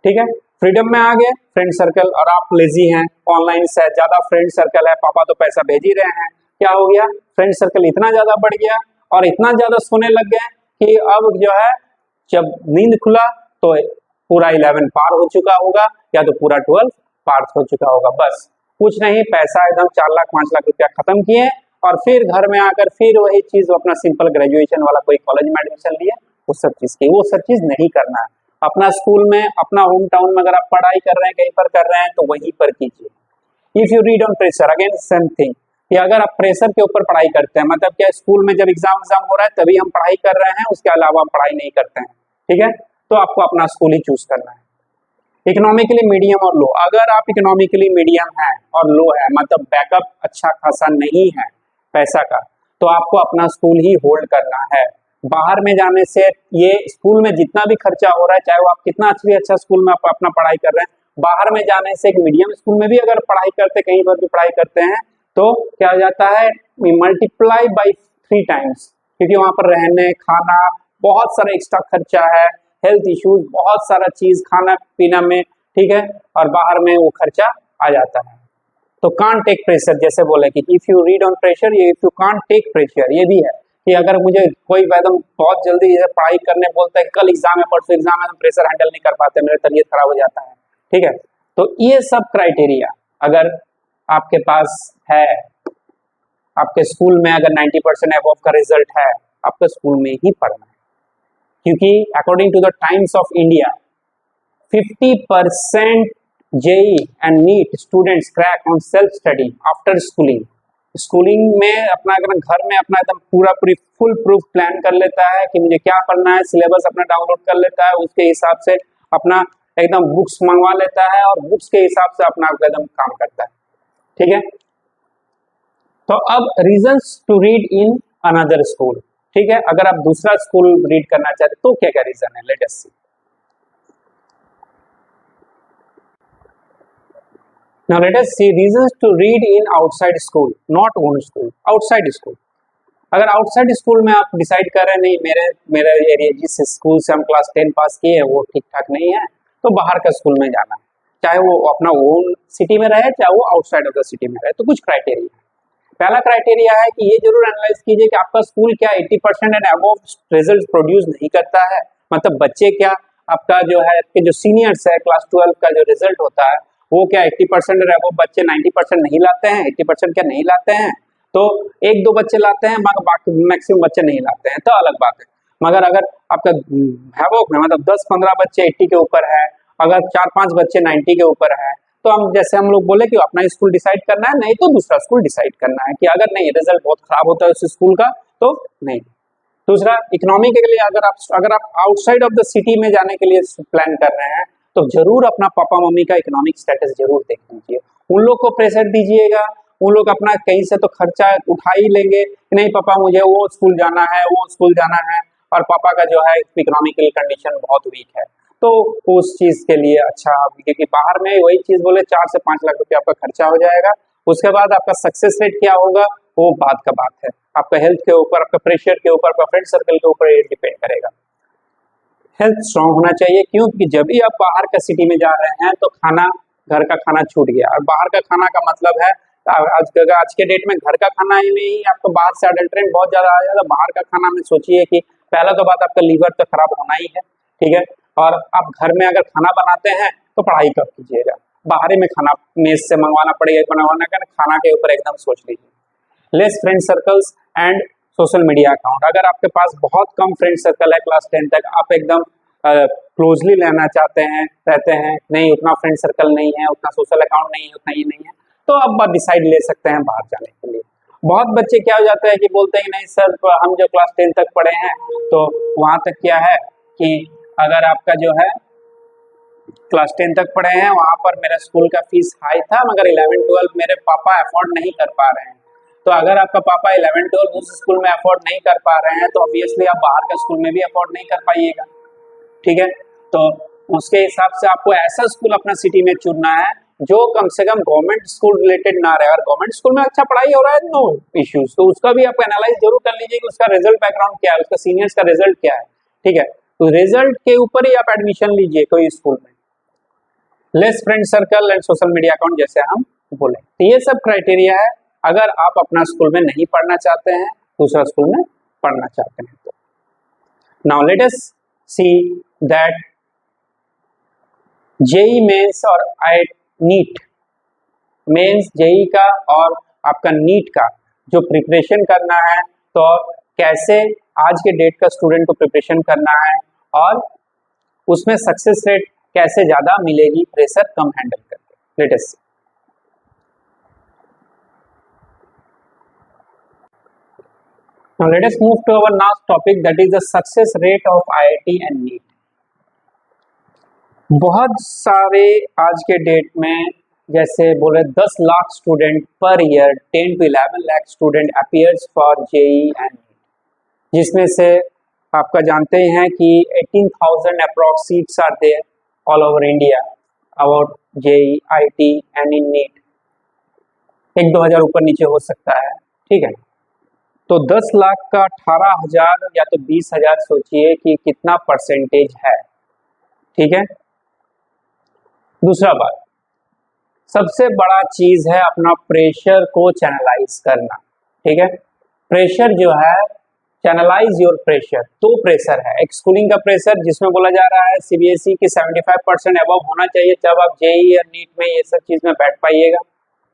ठीक है, फ्रीडम में आ गए, फ्रेंड सर्कल, और आप लेजी हैं, ऑनलाइन से ज्यादा फ्रेंड सर्कल है, पापा तो पैसा भेज ही रहे हैं, क्या हो गया, फ्रेंड सर्कल इतना ज्यादा बढ़ गया और इतना ज्यादा सोने लग गए कि अब जो है जब नींद खुला तो पूरा 11 पार हो चुका होगा या तो पूरा 12 पार हो चुका होगा, बस कुछ नहीं, पैसा एकदम 4 लाख 5 लाख रुपया खत्म किए और फिर घर में आकर फिर वही चीज अपना सिंपल ग्रेजुएशन वाला कोई कॉलेज में एडमिशन लिए, वो सब चीज की, वो सब चीज नहीं करना है। अपना स्कूल में, अपना होम टाउन में अगर आप पढ़ाई कर रहे हैं, कहीं पर कर रहे हैं, तो वहीं पर कीजिए। If you read on pressure, again same thing, कि अगर आप प्रेशर के ऊपर पढ़ाई करते हैं, मतलब क्या स्कूल में जब एग्जाम हो रहा है तभी हम पढ़ाई कर रहे हैं, उसके अलावा हम पढ़ाई नहीं करते हैं, ठीक है, तो आपको अपना स्कूल ही चूज करना है। इकोनॉमिकली मीडियम और लो, अगर आप इकोनॉमिकली मीडियम है और लो है, मतलब बैकअप अच्छा खासा नहीं है पैसा का, तो आपको अपना स्कूल ही होल्ड करना है। बाहर में जाने से ये स्कूल में जितना भी खर्चा हो रहा है, चाहे वो आप कितना अच्छा स्कूल में आप अपना पढ़ाई कर रहे हैं, बाहर में जाने से एक मीडियम स्कूल में भी अगर पढ़ाई करते, कहीं पर भी पढ़ाई करते हैं, तो क्या हो जाता है, मल्टीप्लाई बाई 3 टाइम्स, क्योंकि वहां पर रहने, खाना, बहुत सारा एक्स्ट्रा खर्चा है, हेल्थ इश्यूज, बहुत सारा चीज खाना पीना में, ठीक है, और बाहर में वो खर्चा आ जाता है। तो कांट टेक प्रेशर, जैसे बोले कि if you read on pressure, ये if you can't take pressure, ये भी है कि अगर मुझे कोई एकदम बहुत जल्दी पढ़ाई करने बोलता है, कल एग्जाम है, परसों एग्जाम है, तो प्रेशर हैंडल नहीं कर पाते, मेरी तबीयत खराब हो जाता है, ठीक है। तो ये सब क्राइटेरिया अगर आपके पास है, आपके स्कूल में अगर 90% अबव का रिजल्ट है, आपको स्कूल में ही पढ़ना है, क्योंकि according to the Times of India 50% JEE and NEET students crack on self study after schooling में अपना अगर घर में अपना एकदम पूरी फुल प्रूफ प्लान कर लेता है कि मुझे क्या पढ़ना है, सिलेबस अपना डाउनलोड कर लेता है, उसके हिसाब से अपना एकदम बुक्स मंगवा लेता है और बुक्स के हिसाब से अपना एकदम काम करता है, ठीक है। तो अब reasons to read in another school, ठीक है, अगर आप दूसरा स्कूल रीड करना चाहते तो क्या क्या रीजन है, late us C. Now let us see reasons to read in outside school, not own school, outside school. अगर आउटसाइड स्कूल में आप डिसाइड कर रहे हैं नहीं, मेरे एरिया जिस स्कूल से हम क्लास 10 पास किए हैं वो ठीक ठाक नहीं है, तो बाहर का स्कूल में जाना है, चाहे वो अपना ओन सिटी में रहे, चाहे वो आउटसाइड ऑफ द सिटी में रहे, तो कुछ क्राइटेरिया है। पहला क्राइटेरिया है कि ये जरूर एनालाइज कीजिए कि आपका स्कूल क्या 80% एंड अबव रिजल्ट प्रोड्यूस नहीं करता है, मतलब बच्चे क्या आपका जो है, आपके जो सीनियर्स है, क्लास 12 का जो रिजल्ट होता है वो क्या 80% वो बच्चे 90% नहीं लाते हैं, 80% क्या नहीं लाते हैं, तो एक दो बच्चे लाते हैं, मगर बाकी मैक्सिमम बच्चे नहीं लाते हैं, तो अलग बात है। मगर अगर आपका हैवोक में मतलब 10-15 बच्चे 80 के ऊपर है, अगर 4-5 बच्चे 90 के ऊपर है, तो हम जैसे हम लोग बोले कि अपना स्कूल डिसाइड करना है, नहीं तो दूसरा स्कूल डिसाइड करना है, कि अगर नहीं रिजल्ट बहुत खराब होता है उस स्कूल का तो नहीं। दूसरा इकोनॉमी के लिए अगर आप आउटसाइड ऑफ द सिटी में जाने के लिए प्लान कर रहे हैं, तो जरूर अपना पापा मम्मी का इकोनॉमिक स्टेटस जरूर देख लीजिए, उन लोग को प्रेशर दीजिएगा, उन लोग अपना कहीं से तो खर्चा उठा ही लेंगे कि नहीं पापा मुझे वो स्कूल जाना है, वो स्कूल जाना है, और पापा का जो है इकोनॉमिकल कंडीशन बहुत वीक है, तो उस चीज के लिए अच्छा, क्योंकि बाहर में वही चीज बोले 4 से 5 लाख रुपया आपका खर्चा हो जाएगा, उसके बाद आपका सक्सेस रेट क्या होगा वो बात का बात है, आपका हेल्थ के ऊपर, आपका प्रेशर के ऊपर, आपका फ्रेंड सर्कल के ऊपर ये डिपेंड करेगा। हेल्थ स्ट्रांग होना चाहिए, क्यों? कि जब भी आप बाहर का सिटी में जा रहे हैं तो खाना, घर का खाना छूट गया, और बाहर का खाना का मतलब है आज के डेट में घर का खाना ही नहीं, आपको बाहर से अडल्ट्रेंट बहुत ज्यादा आ जाएगा, बाहर का खाना में सोचिए कि पहला तो बात आपका लीवर तो खराब होना ही है, ठीक है, और आप घर में अगर खाना बनाते हैं तो पढ़ाई कब कीजिएगा, बाहर में खाना मेस से मंगवाना पड़ेगा, बनवाना का खाना के ऊपर एकदम सोच लीजिए। Less friend circles and social media account, अगर आपके पास बहुत कम फ्रेंड सर्कल है क्लास 10 तक, आप एकदम क्लोजली लेना चाहते हैं, रहते हैं, नहीं उतना फ्रेंड सर्कल नहीं है, उतना सोशल अकाउंट नहीं है, उतना ये नहीं है, तो आप बात डिसाइड ले सकते हैं बाहर जाने के लिए। बहुत बच्चे क्या हो जाता है कि बोलते हैं नहीं सर हम जो क्लास 10 तक पढ़े हैं, तो वहां तक क्या है कि अगर आपका जो है क्लास 10 तक पढ़े हैं, वहां पर मेरा स्कूल का फीस हाई था, मगर 11-12 मेरे पापा अफोर्ड नहीं कर पा रहे हैं, तो अगर आपका पापा 11-12 उस स्कूल में अफोर्ड नहीं कर पा रहे हैं, तो ऑब्वियसली आप बाहर के स्कूल में भी अफोर्ड नहीं कर पाइएगा, ठीक है, तो उसके हिसाब से आपको ऐसा स्कूल अपना सिटी में चुनना है जो कम से कम गवर्नमेंट स्कूल रिलेटेड ना रहे, अगर गवर्नमेंट स्कूल में अच्छा पढ़ाई हो रहा है नो इश्यूज, तो उसका भी आप एनालाइज जरूर कर लीजिए कि उसका रिजल्ट बैकग्राउंड क्या है, उसका सीनियर्स का रिजल्ट क्या है, ठीक है, तो रिजल्ट के ऊपर ही आप एडमिशन लीजिए कोई स्कूल में। Less friend circle and social media account जैसे हम बोले, तो ये सब क्राइटेरिया है अगर आप अपना स्कूल में नहीं पढ़ना चाहते हैं, दूसरा स्कूल में पढ़ना चाहते हैं तो। Now let us see that JEE mains और नीट मेंस, जेई का और आपका नीट का जो प्रिपरेशन करना है, तो कैसे आज के डेट का स्टूडेंट को प्रिपरेशन करना है, और उसमें सक्सेस रेट कैसे ज्यादा मिलेगी प्रेशर कम हैंडल करके। Late us C. Now let us move to our last topic, that is the success rate of IIT and NEET. बहुत सारे आज के डेट में जैसे बोले 10 lakh student per year, 10 to 11 lakh student appears for JEE and NEET, जिसमें से आपका जानते हैं कि 18,000 approx seats are there all over India about JEE, IT and in NEET, 1-2 हजार ऊपर नीचे हो सकता है, ठीक है, तो 10 लाख का 18,000 या तो 20,000 सोचिए कि कितना परसेंटेज है, ठीक है। दूसरा बात, सबसे बड़ा चीज है अपना प्रेशर को चैनलाइज करना, ठीक है, प्रेशर जो है चैनलाइज योर प्रेशर, तो प्रेशर है एक स्कूलिंग का प्रेशर जिसमें बोला जा रहा है सीबीएसई की 75% अबव होना चाहिए जब आप जेई या नीट में ये सब चीज में बैठ पाइएगा।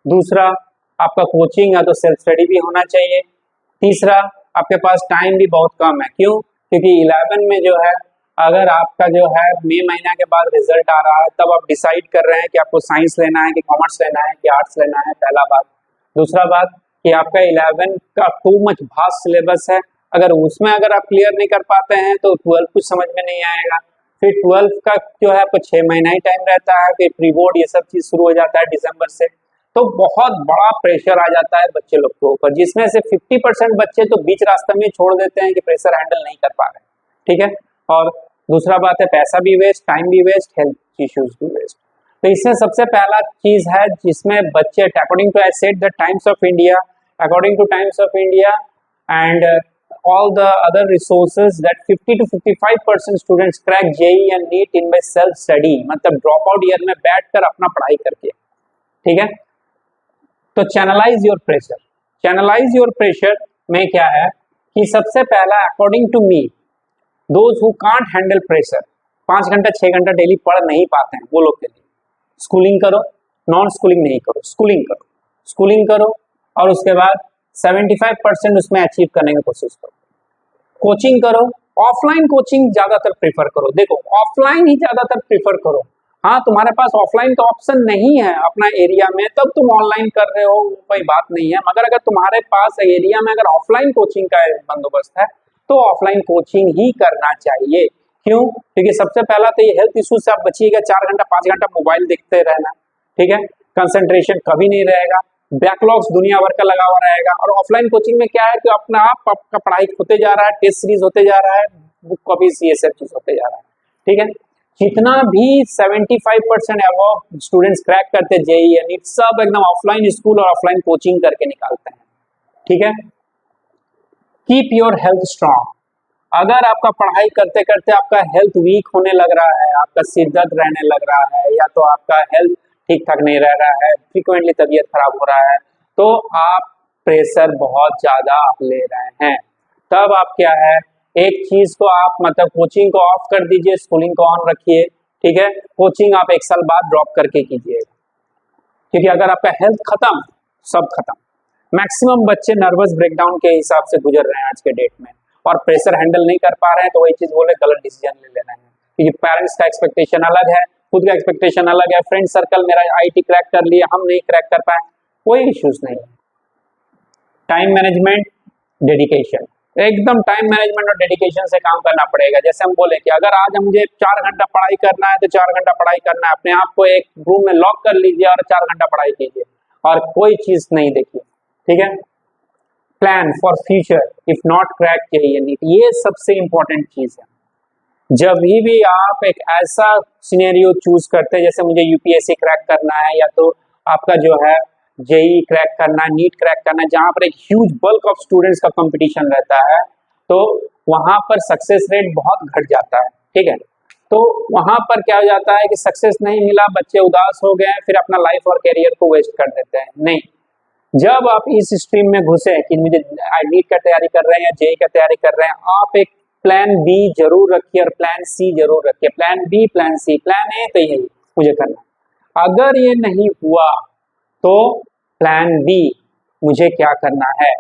दूसरा, आपका कोचिंग या तो सेल्फ स्टडी भी होना चाहिए। तीसरा, आपके पास टाइम भी बहुत कम है, क्यों? क्योंकि 11 में जो है अगर आपका जो है मई महीना के बाद रिजल्ट आ रहा है, तब आप डिसाइड कर रहे हैं कि आपको साइंस लेना है कि कॉमर्स लेना है कि आर्ट्स लेना है, पहला बात। दूसरा बात कि आपका 11 का टू मच वास्ट सिलेबस है, अगर उसमें अगर आप क्लियर नहीं कर पाते हैं तो 12 कुछ समझ में नहीं आएगा। फिर 12 का जो है आपको 6 महीना ही टाइम रहता है, फिर प्री बोर्ड ये सब चीज शुरू हो जाता है दिसंबर से, तो बहुत बड़ा प्रेशर आ जाता है बच्चे लोग के ऊपर, जिसमें से 50% बच्चे तो बीच रास्ते में छोड़ देते हैं कि प्रेशर हैंडल नहीं कर पा रहे, ठीक है। और दूसरा बात है पैसा भी वेस्ट, टाइम भी वेस्ट, हेल्थ इश्यूज भी वेस्ट। तो इसमें सबसे पहला चीज है जिसमें बच्चे according to I said the Times of India, according to Times of India and all the other resources that 50 to 55% students crack JEE and NEET in by self study, मतलब ड्रॉप आउट ईयर में बैठकर अपना पढ़ाई करके, ठीक है। तो channelize your pressure, channelize your pressure में क्या है कि सबसे पहला according to me those who can't handle pressure, 5 घंटा 6 घंटा डेली पढ़ नहीं पाते हैं वो लोग के लिए स्कूलिंग करो, नॉन स्कूलिंग नहीं करो, स्कूलिंग करो, स्कूलिंग करो और उसके बाद 75% उसमें अचीव करने की कोशिश करो। कोचिंग करो, ऑफलाइन कोचिंग ज्यादातर प्रेफर करो। देखो ऑफलाइन ही ज्यादातर प्रेफर करो। हाँ, तुम्हारे पास ऑफलाइन का ऑप्शन नहीं है अपना एरिया में, तब तुम ऑनलाइन कर रहे हो, कोई बात नहीं है। मगर अगर तुम्हारे पास एरिया में अगर ऑफलाइन कोचिंग का बंदोबस्त है तो ऑफलाइन कोचिंग ही करना चाहिए। क्यों? क्योंकि सबसे पहला तो ये हेल्थ इश्यू से आप बचिएगा, 4 घंटा 5 घंटा मोबाइल देखते रहना, ठीक है, कंसंट्रेशन कभी नहीं रहेगा, बैकलॉग्स दुनिया भर का लगा हुआ रहेगा। और ऑफलाइन कोचिंग में क्या है कि अपना आप आपका पढ़ाई होते जा रहा है, टेस्ट सीरीज होते जा रहा है, बुक कॉपीज, ये सब चीज होते जा रहा है, ठीक है। जितना भी 75% अबव स्टूडेंट्स क्रैक करते जेईई या नीट, सब एकदम ऑफलाइन स्कूल और ऑफलाइन कोचिंग करके निकालते हैं, ठीक है। Keep your health strong. अगर आपका पढ़ाई करते करते आपका हेल्थ वीक होने लग रहा है, आपका सिर दर्द रहने लग रहा है, या तो आपका हेल्थ ठीक ठाक नहीं रह रहा है, फ्रीक्वेंटली तबीयत खराब हो रहा है, तो आप प्रेशर बहुत ज्यादा आप ले रहे हैं, तब आप क्या है, एक चीज को आप मतलब कोचिंग को ऑफ कर दीजिए, स्कूलिंग को ऑन रखिए, ठीक है। कोचिंग आप 1 साल बाद ड्रॉप करके कीजिएगा, क्योंकि अगर आपका हेल्थ खत्म, सब खत्म। मैक्सिमम बच्चे नर्वस ब्रेकडाउन के हिसाब से गुजर रहे हैं आज के डेट में, और प्रेशर हैंडल नहीं कर पा रहे हैं, तो वही चीज बोले गलत डिसीजन ले ले रहे हैं, क्योंकि पेरेंट्स का एक्सपेक्टेशन अलग है, खुद का एक्सपेक्टेशन अलग है, फ्रेंड सर्कल मेरा आईटी क्रैक कर लिया, हम नहीं क्रैक कर पाए, कोई इश्यूज नहीं है। टाइम मैनेजमेंट, डेडिकेशन, एकदम टाइम मैनेजमेंट और डेडिकेशन से काम करना पड़ेगा। जैसे हम बोले कि अगर आज मुझे 4 घंटा पढ़ाई करना है तो 4 घंटा पढ़ाई करना है, अपने आप को एक रूम में लॉक कर लीजिए और 4 घंटा पढ़ाई कीजिए और कोई चीज नहीं देखिए, ठीक है। Plan for future, if not crack चाहिए नीट, ये सबसे इंपॉर्टेंट चीज है। जब भी आप एक ऐसा सिनेरियो चूज करते हैं, जैसे मुझे यूपीएससी क्रैक करना है या तो आपका जो है जेई क्रैक करना है, नीट क्रैक करना है, जहां पर एक ह्यूज बल्क ऑफ स्टूडेंट्स का कंपटीशन रहता है, तो वहां पर सक्सेस रेट बहुत घट जाता है, ठीक है। तो वहां पर क्या हो जाता है कि सक्सेस नहीं मिला, बच्चे उदास हो गए, फिर अपना लाइफ और करियर को वेस्ट कर देते हैं। नहीं, जब आप इस स्ट्रीम में घुसे कि मुझे नीट का तैयारी कर रहे हैं या जेई का तैयारी कर रहे हैं, आप एक प्लान बी जरूर रखिए और प्लान सी जरूर रखिए। Plan B, plan C, plan A तो यही मुझे करना, अगर ये नहीं हुआ तो प्लान बी मुझे क्या करना है।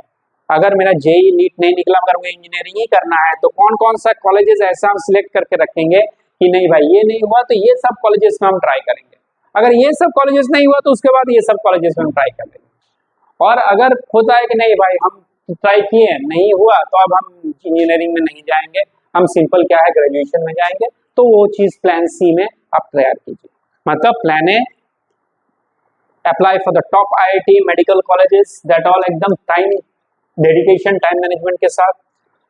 अगर मेरा जेई नीट नहीं निकला मगर मुझे इंजीनियरिंग ही करना है, तो कौन कौन सा कॉलेजेस ऐसा हम सिलेक्ट करके रखेंगे कि नहीं भाई ये नहीं हुआ तो ये सब कॉलेजेस में हम ट्राई करेंगे, अगर ये सब कॉलेजेस नहीं हुआ तो उसके बाद ये सब कॉलेजेस में हम ट्राई कर लेंगे। और अगर होता है कि नहीं भाई हम ट्राई किए नहीं हुआ तो अब हम इंजीनियरिंग में नहीं जाएंगे, हम सिंपल क्या है ग्रेजुएशन में जाएंगे, तो वो चीज प्लान सी में आप तैयार कीजिए। मतलब plan A, apply for the top IIT medical colleges, that all एकदम टाइम डेडिकेशन, टाइम मैनेजमेंट के साथ।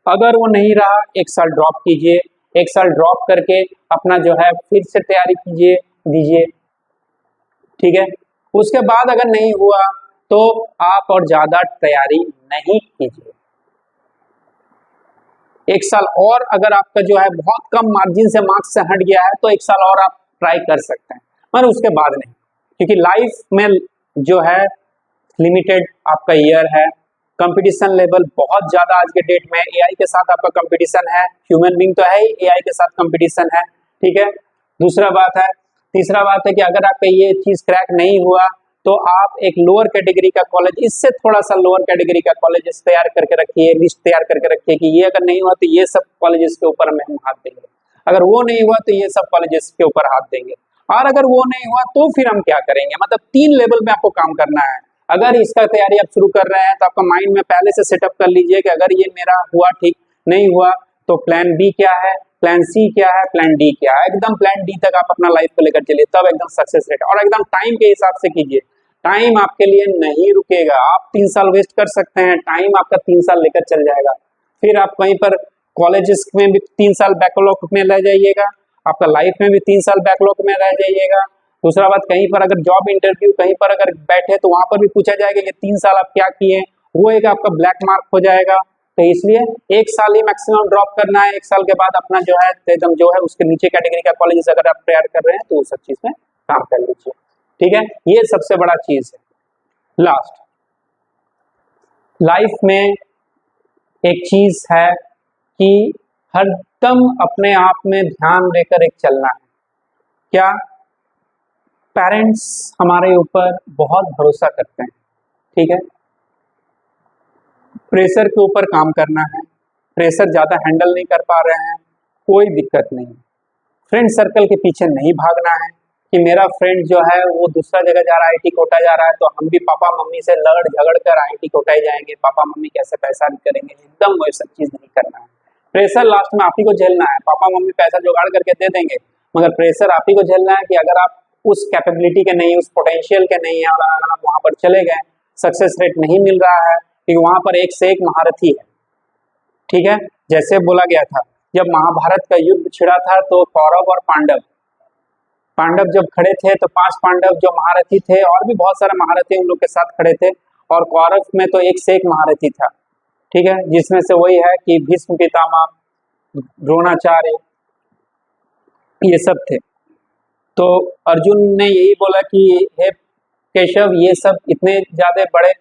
अगर वो नहीं रहा, 1 साल ड्रॉप कीजिए, 1 साल ड्रॉप करके अपना जो है फिर से तैयारी कीजिए, दीजिए, ठीक है। उसके बाद अगर नहीं हुआ तो आप और ज्यादा तैयारी नहीं कीजिए, 1 साल और अगर आपका जो है बहुत कम मार्जिन से मार्क्स से हट गया है तो 1 साल और आप ट्राई कर सकते हैं, पर उसके बाद नहीं, क्योंकि लाइफ में जो है लिमिटेड आपका ईयर है, कंपटीशन लेवल बहुत ज्यादा आज के डेट में, एआई के साथ आपका कंपटीशन है, ह्यूमन बीइंग तो है ही, एआई के साथ कंपटीशन है, ठीक है। दूसरा बात है, तीसरा बात है कि अगर आपका ये चीज क्रैक नहीं हुआ तो आप एक लोअर कैटेगरी का कॉलेज, इससे थोड़ा सा लोअर कैटेगरी का कॉलेज तैयार करके रखिए, लिस्ट तैयार करके रखिए कि ये अगर नहीं हुआ तो ये सब कॉलेजेस के ऊपर हम हाथ देंगे, अगर वो नहीं हुआ तो ये सब कॉलेजेस के ऊपर हाथ देंगे, और अगर वो नहीं हुआ तो फिर हम क्या करेंगे। मतलब 3 लेवल में आपको काम करना है। अगर इसका तैयारी आप शुरू कर रहे हैं तो आपका माइंड में पहले से सेटअप कर लीजिए कि अगर ये मेरा हुआ ठीक, नहीं हुआ तो प्लान बी क्या है, प्लान सी क्या है, प्लान डी क्या है, एकदम प्लान डी तक आप अपना लाइफ को लेकर चलिए, तब एकदम सक्सेस रेट। और एकदम टाइम के हिसाब से कीजिए, टाइम आपके लिए नहीं रुकेगा, आप 3 साल वेस्ट कर सकते हैं, टाइम आपका 3 साल लेकर चल जाएगा, फिर आप कहीं पर कॉलेजेस में भी 3 साल बैकलॉग में रह जाइएगा, आपका लाइफ में भी 3 साल बैकलॉग में रह जाइएगा। दूसरा बात, कहीं पर अगर जॉब इंटरव्यू कहीं पर अगर बैठे तो वहां पर भी पूछा जाएगा कि 3 साल आप क्या किए, वो एक आपका ब्लैक मार्क हो जाएगा। तो इसलिए 1 साल ही मैक्सिमम ड्रॉप करना है, 1 साल के बाद अपना जो है एकदम जो है उसके नीचे कैटेगरी का कॉलेज अगर आप तैयार कर रहे हैं तो उस सब चीज में काम कर लीजिए, ठीक है। ये सबसे बड़ा चीज है। लास्ट, लाइफ में एक चीज है कि हरदम अपने आप में ध्यान देकर एक चलना है। क्या? पेरेंट्स हमारे ऊपर बहुत भरोसा करते हैं, ठीक है। प्रेशर के ऊपर काम करना है, प्रेशर ज़्यादा हैंडल नहीं कर पा रहे हैं, कोई दिक्कत नहीं। फ्रेंड सर्कल के पीछे नहीं भागना है कि मेरा फ्रेंड जो है वो दूसरा जगह जा रहा है, आईटी कोटा जा रहा है, तो हम भी पापा मम्मी से लड़ झगड़ कर आईटी कोटा ही जाएंगे, पापा मम्मी कैसे पैसा भी करेंगे, एकदम वो सब चीज़ नहीं करना है। प्रेशर लास्ट में आप ही को झेलना है, पापा मम्मी पैसा जुगाड़ करके दे देंगे, मगर प्रेशर आप ही को झेलना है कि अगर आप उस कैपेबिलिटी के नहीं, उस पोटेंशियल के नहीं है, और अगर आप वहाँ पर चले गए, सक्सेस रेट नहीं मिल रहा है, क्योंकि वहाँ पर एक से एक महारथी है, ठीक है। जैसे बोला गया था, जब महाभारत का युद्ध छिड़ा था तो कौरव और पांडव जब खड़े थे तो 5 पांडव जो महारथी थे, और भी बहुत सारे महारथी उन लोग के साथ खड़े थे, और कौरव में तो एक से एक महारथी था, ठीक है, जिसमें से वही है कि भीष्म पितामह, द्रोणाचार्य, ये सब थे। तो अर्जुन ने यही बोला कि हे केशव, ये सब इतने ज्यादा बड़े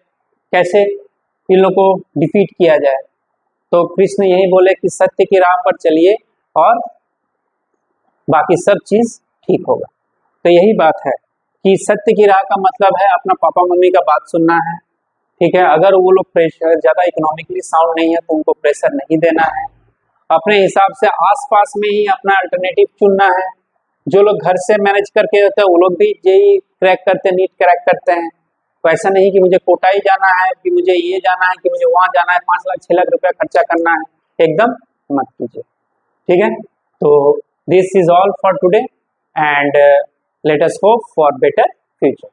कैसे इन लोग को डिफीट किया जाए। तो कृष्ण यही बोले कि सत्य की राह पर चलिए और बाकी सब चीज ठीक होगा। तो यही बात है कि सत्य की राह का मतलब है अपना पापा मम्मी का बात सुनना है, ठीक है। अगर वो लोग प्रेशर ज़्यादा इकोनॉमिकली साउंड नहीं है तो उनको प्रेशर नहीं देना है, अपने हिसाब से आसपास में ही अपना अल्टरनेटिव चुनना है। जो लोग घर से मैनेज करके रहते हैं वो लोग भी जेई क्रैक करते हैं, नीट क्रैक करते हैं, तो ऐसा नहीं कि मुझे कोटा ही जाना है, कि मुझे ये जाना है, कि मुझे वहाँ जाना है, 5 लाख 6 लाख रुपया खर्चा करना है, एकदम मत कीजिए, ठीक है। तो this is all for today and let us hope for better future.